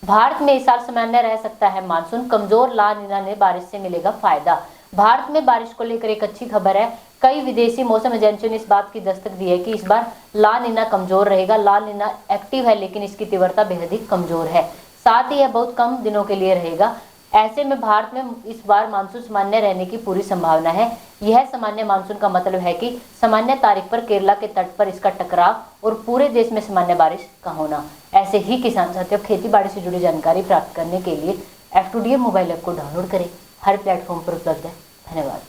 भारत में इस साल सामान्य रह सकता है मानसून, कमजोर ला नीना ने बारिश से मिलेगा फायदा। भारत में बारिश को लेकर एक अच्छी खबर है। कई विदेशी मौसम एजेंसियों ने इस बात की दस्तक दी है कि इस बार ला नीना कमजोर रहेगा। ला नीना एक्टिव है लेकिन इसकी तीव्रता बेहद ही कमजोर है, साथ ही यह बहुत कम दिनों के लिए रहेगा। ऐसे में भारत में इस बार मानसून सामान्य रहने की पूरी संभावना है। यह सामान्य मानसून का मतलब है कि सामान्य तारीख पर केरला के तट पर इसका टकराव और पूरे देश में सामान्य बारिश का होना। ऐसे ही किसान साथियों, खेती बाड़ी से जुड़ी जानकारी प्राप्त करने के लिए F2DM मोबाइल ऐप को डाउनलोड करें। हर प्लेटफॉर्म पर उपलब्ध है। धन्यवाद।